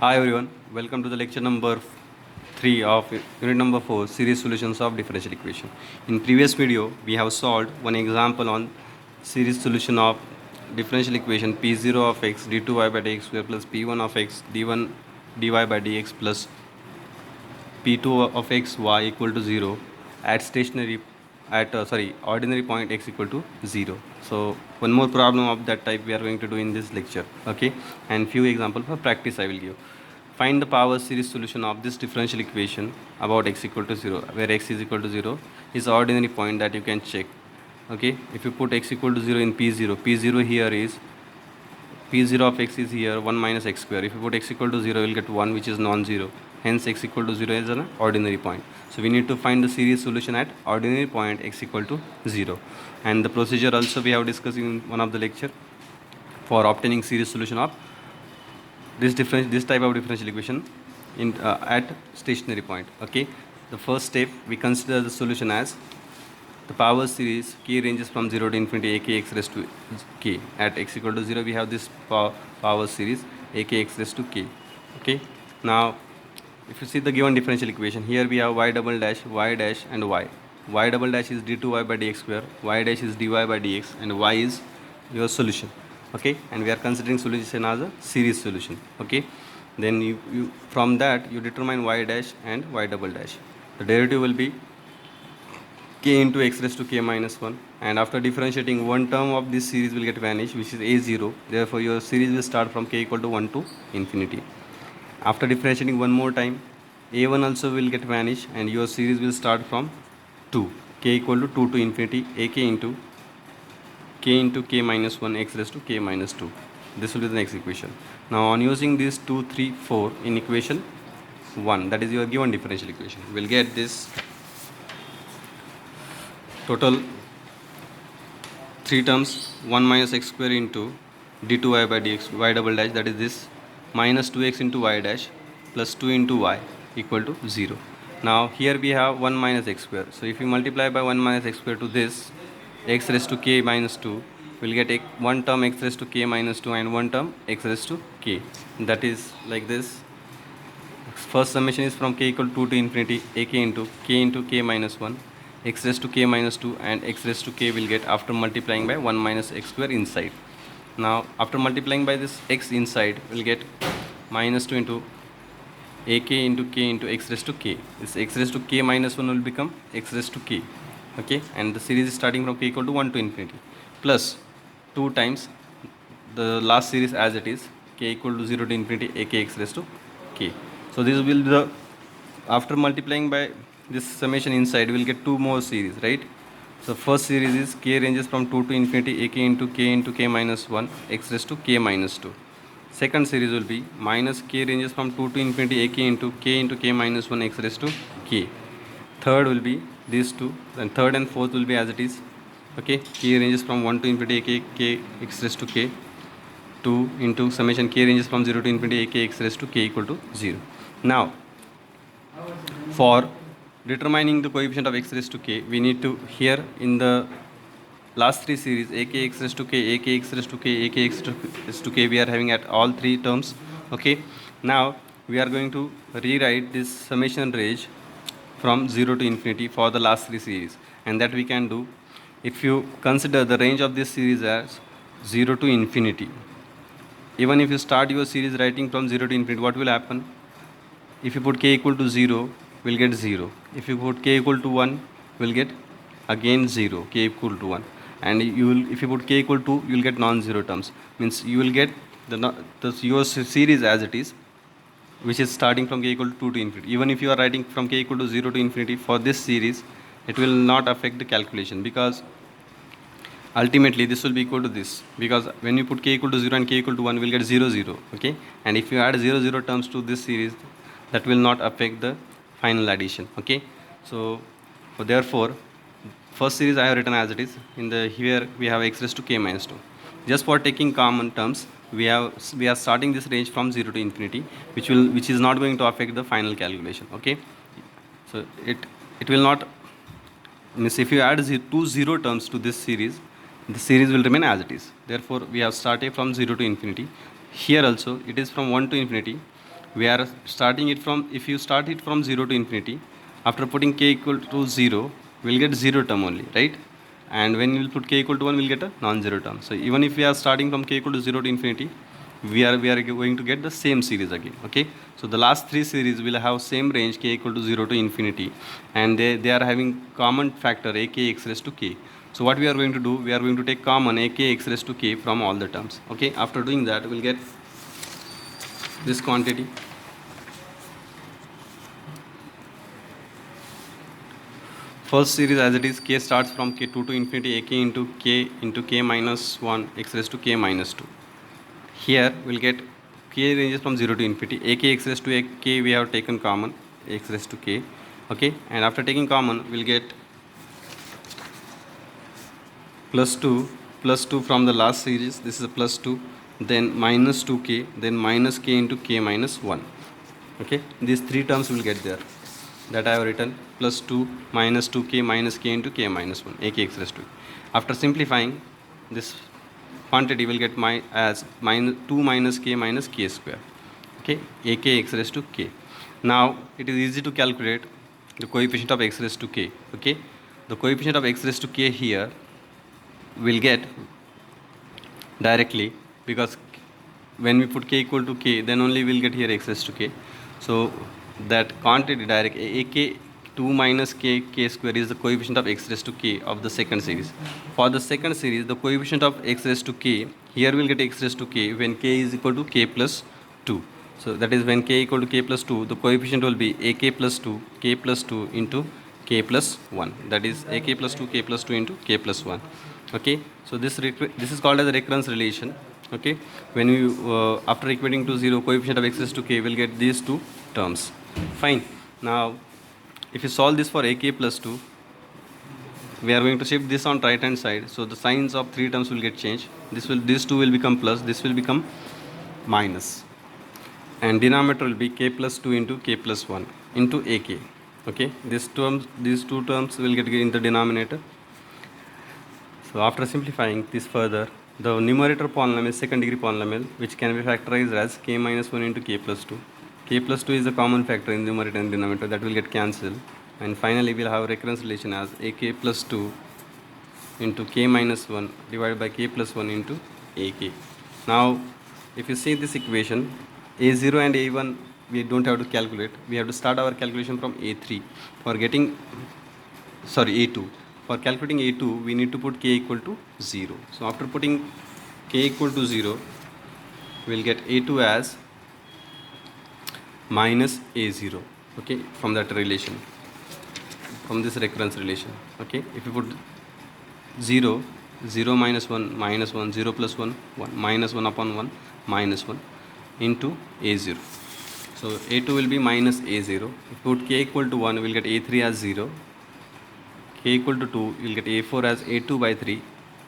Hi everyone, welcome to the lecture number 3 of unit number 4 series solutions of differential equation. In previous video we have solved one example on series solution of differential equation p0 of x d2y by dx square plus p1 of x d1 dy by dx plus p2 of x y equal to 0 at stationary at ordinary point x equal to 0. So one more problem of that type we are going to do in this lecture, okay, and few example for practice I will give. Find the power series solution of this differential equation about x equal to 0, where x is equal to 0 is ordinary point that you can check. Okay, if you put x equal to 0 in p0, p0 here is p0 of x is here 1 minus x square. If you put x equal to 0, you will get 1, which is non-zero. Hence x equal to 0 is an ordinary point. So we need to find the series solution at ordinary point x equal to 0. And the procedure also we have discussed in one of the lecture for obtaining series solution of this type of differential equation in at stationary point. Okay, the first step we consider the solution as the power series k ranges from 0 to infinity a k x raised to k. At x equal to 0 we have this power series a k x raised to k. Okay, now if you see the given differential equation, here we have y double dash and y. Y double dash is d2y by dx square, y dash is dy by dx, and y is your solution. Okay, and we are considering solution as a series solution. Okay, then you from that you determine y dash and y double dash. The derivative will be k into x raised to k minus 1, and after differentiating, one term of this series will get vanished, which is a0. Therefore your series will start from k equal to 1 to infinity. After differentiating one more time, a1 also will get vanished and your series will start from 2, k equal to 2 to infinity ak into k minus 1 x raised to k minus 2. This will be the next equation. Now on using this 2, 3, 4 in equation 1, that is your given differential equation, we will get this total 3 terms, 1 minus x square into d2y by dx y double dash, that is this minus 2x into y dash plus 2 into y equal to 0. Now here we have 1 minus x square. So if you multiply by 1 minus x square to this x raised to k minus 2, we will get one term x raised to k minus 2 and one term x raised to k. That is like this. First summation is from k equal to 2 to infinity ak into k minus 1, x raised to k minus 2, and x raised to k will get after multiplying by 1 minus x square inside. Now after multiplying by this x inside, we will get minus 2 into ak into k into x raised to k. This x raised to k minus 1 will become x raised to k. Okay, and the series is starting from k equal to 1 to infinity plus 2 times the last series as it is, k equal to 0 to infinity ak x raised to k. So this will be the, after multiplying by this summation inside, we will get two more series, right? So first series is k ranges from 2 to infinity ak into k minus 1 x raised to k minus 2. Second series will be minus k ranges from 2 to infinity ak into k minus 1 x raised to k. Third will be these two, then third and fourth will be as it is. Okay, k ranges from 1 to infinity ak k x raised to k, 2 into summation k ranges from 0 to infinity ak x raised to k equal to 0. Now for determining the coefficient of x raised to k, we need to, here in the last three series ak x raised to k, ak x raised to k, ak x raised to k, we are having at all three terms. Okay, now we are going to rewrite this summation range from 0 to infinity for the last three series, and that we can do if you consider the range of this series as 0 to infinity. Even if you start your series writing from 0 to infinity, what will happen? If you put k equal to 0, we'll get 0. If you put k equal to 1, we'll get again 0, k equal to 1. And you will, if you put k equal to, you'll get non-zero terms. Means you will get your series as it is, which is starting from k equal to 2 to infinity. Even if you are writing from k equal to 0 to infinity for this series, it will not affect the calculation, because ultimately this will be equal to this, because when you put k equal to 0 and k equal to 1, we'll get 0, 0. Okay, and if you add 0, 0 terms to this series, that will not affect the final addition. Okay, so therefore first series I have written as it is. In the here we have x raised to k minus 2. Just for taking common terms, we are starting this range from 0 to infinity, which is not going to affect the final calculation. Okay, so it will not, means if you add two 0 terms to this series, the series will remain as it is. Therefore we have started from 0 to infinity. Here also it is from 1 to infinity, we are starting it from, if you start it from 0 to infinity, after putting k equal to 0, we'll get 0 term only, right? And when we'll put k equal to 1, we'll get a non-zero term. So even if we are starting from k equal to 0 to infinity, we are going to get the same series again. Okay, so the last three series will have same range k equal to 0 to infinity, and they are having common factor a k x raised to k. So what we are going to do, we are going to take common a k x raised to k from all the terms. Okay, after doing that, we'll get this quantity. First series as it is, k starts from k2 to infinity, ak into k minus 1 x raised to k minus 2. Here we'll get k ranges from 0 to infinity, ak x raised to k we have taken common, x raised to k. Okay, and after taking common, we'll get plus 2 from the last series, this is a plus 2, then minus 2k, then minus k into k minus 1. Okay, these three terms will get there, that I have written plus 2 minus 2k minus k into k minus 1, ak x raised to. After simplifying, this quantity will get as minus 2 minus k minus k square. Okay, ak x raised to k. Now it is easy to calculate the coefficient of x raised to k. Okay, the coefficient of x raised to k here will get directly, because when we put k equal to k, then only we'll get here x raised to k. So that quantity direct ak 2 minus k square is the coefficient of x raised to k of the second series. For the second series, the coefficient of x raised to k, here we'll get x raised to k when k is equal to k plus 2. So that is when k equal to k plus 2, the coefficient will be ak plus 2 k plus 2 into k plus 1. That is ak plus 2 k plus 2 into k plus 1. Okay, so this is called as a recurrence relation. Okay, when you after equating to 0, coefficient of x raised to k, will get these two terms. Fine. Now if you solve this for ak plus 2, we are going to shift this on right hand side, so the signs of three terms will get changed. These two will become plus, this will become minus, and denominator will be k plus 2 into k plus 1 into ak. Okay, these two terms will get in the denominator. So after simplifying this further, the numerator polynomial is second degree polynomial, which can be factorized as k minus 1 into k plus 2. K plus 2 is a common factor in numerator and denominator, that will get cancelled. And finally, we'll have recurrence relation as ak plus 2 into k minus 1 divided by k plus 1 into ak. Now, if you see this equation, a0 and a1 we don't have to calculate. We have to start our calculation from a3 for getting, a2. For calculating a2, we need to put k equal to 0. So after putting k equal to 0, we'll get a2 as minus a0. Okay, from that relation, from this recurrence relation. Okay, if you put 0, 0 minus 1 minus 1, 0 plus 1, 1, minus 1 upon 1 minus 1 into a0. So a2 will be minus a0. If you put k equal to 1, we'll get a3 as 0. K equal to 2, you'll get a4 as a2 by 3.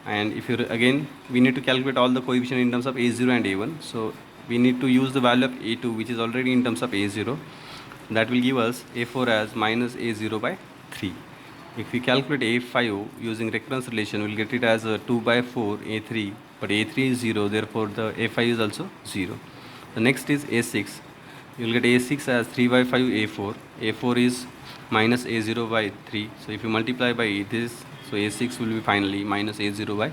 And if you again, we need to calculate all the coefficient in terms of a0 and a1. So we need to use the value of a2, which is already in terms of a0. That will give us a4 as minus a0 by 3. If we calculate a5 using recurrence relation, we'll get it as 2 by 4 a3, but a3 is 0, therefore the a5 is also 0. The next is a6. You'll get a6 as 3 by 5 a4. a4 is minus a0 by 3. So if you multiply by this, so a6 will be finally minus a0 by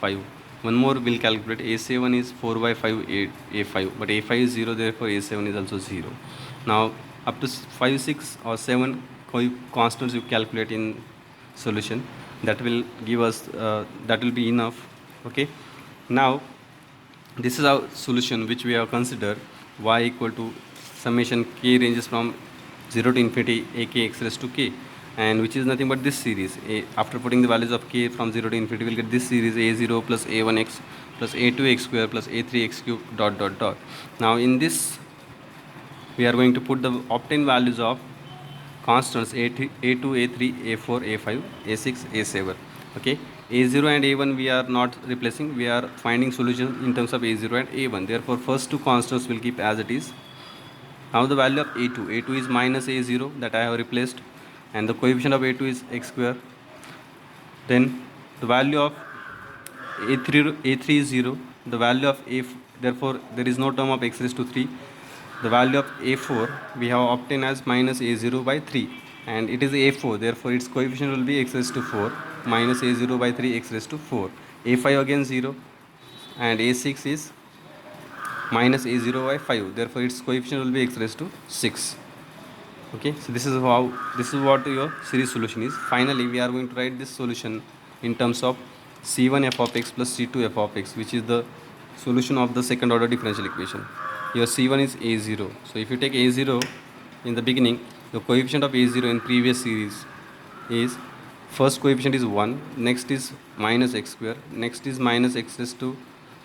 5. One more we'll calculate. a7 is 4 by 5 a5, but a5 is 0, therefore a7 is also 0. Now up to 5, 6 or 7 constants you calculate in solution, that will give us that will be enough. Okay, now this is our solution which we have considered. Y equal to summation k ranges from 0 to infinity ak x raised to k, and which is nothing but this series. After putting the values of k from 0 to infinity, we'll get this series a0 plus a1x plus a2x square plus a3x cube dot dot dot. Now in this, we are going to put the obtained values of constants a2, a3, a4, a5, a6, a7. Okay, a0 and a1 we are not replacing, we are finding solution in terms of a0 and a1. Therefore first two constants will keep as it is. Now the value of a2 is minus a0, that I have replaced, and the coefficient of a2 is x square. Then the value of a3 is 0, the value of a, therefore there is no term of x raised to 3. the value of a4 we have obtained as minus a0 by 3, and it is a4, therefore its coefficient will be x raised to 4 minus a0 by 3 x raised to 4. A5 again 0, and a6 is minus a0 by 5, therefore its coefficient will be x raised to 6. Okay, so this is what your series solution is. Finally, we are going to write this solution in terms of c1 f of x plus c2 f of x, which is the solution of the second order differential equation. Your c1 is a0. So if you take a0 in the beginning, the coefficient of a0 in previous series is, first coefficient is 1, next is minus x square, next is minus x raised to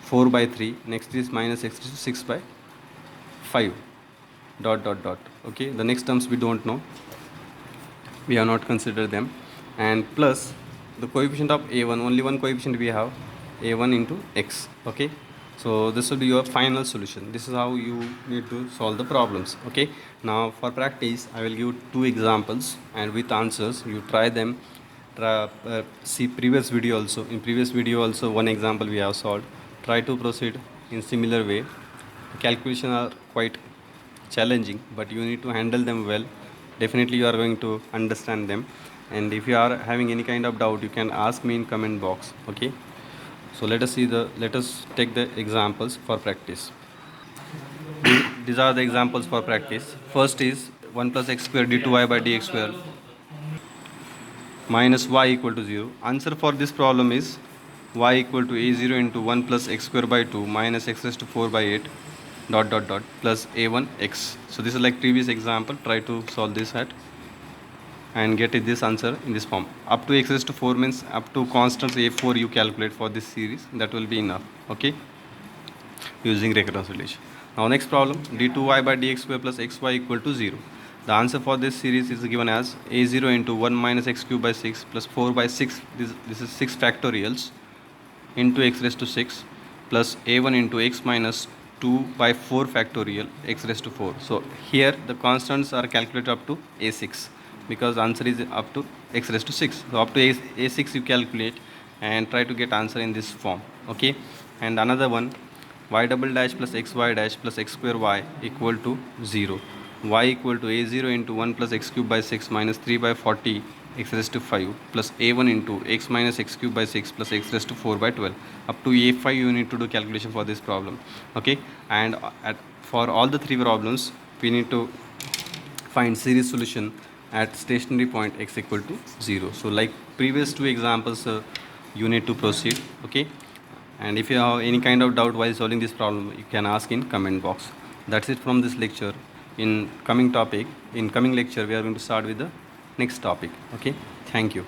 4 by 3, next is minus x raised to 6 by 5, dot dot dot. Okay, the next terms we don't know, we have not considered them, and plus the coefficient of a1, only one coefficient we have, a1 into x. Okay, so this will be your final solution. This is how you need to solve the problems. Okay, now for practice I will give two examples, and with answers you try them. See previous video also. In previous video also one example we have solved. Try to proceed in similar way. The calculation are quite challenging, but you need to handle them well. Definitely you are going to understand them, and if you are having any kind of doubt, you can ask me in comment box. Okay, so let us take the examples for practice. These are the examples for practice. First is 1 plus x square d2y by dx square minus y equal to 0. Answer for this problem is y equal to a0 into 1 plus x square by 2 minus x raised to 4 by 8 dot dot dot plus a1 x. So this is like previous example. Try to solve this at and get this answer in this form. Up to x raised to 4 means up to constants a4 you calculate for this series. That will be enough. Okay, using reconciliation. Now next problem, d2y by dx square plus xy equal to 0. The answer for this series is given as a0 into 1 minus x cube by 6 plus 4 by 6, this is 6 factorials, into x raised to 6 plus a1 into x minus 2 by 4 factorial x raised to 4. So here the constants are calculated up to a6, because answer is up to x raised to 6. So up to a6 you calculate and try to get answer in this form. Okay, and another one, y double dash plus xy dash plus x square y equal to 0. Y equal to a0 into 1 plus x cube by 6 minus 3 by 40 x raised to 5 plus a1 into x minus x cube by 6 plus x raised to 4 by 12. Up to a5 you need to do calculation for this problem. Okay, and for all the three problems we need to find series solution at stationary point x equal to 0. So like previous two examples, you need to proceed. Okay, and if you have any kind of doubt while solving this problem, you can ask in comment box. That's it from this lecture. In coming lecture we are going to start with the next topic. Okay, thank you.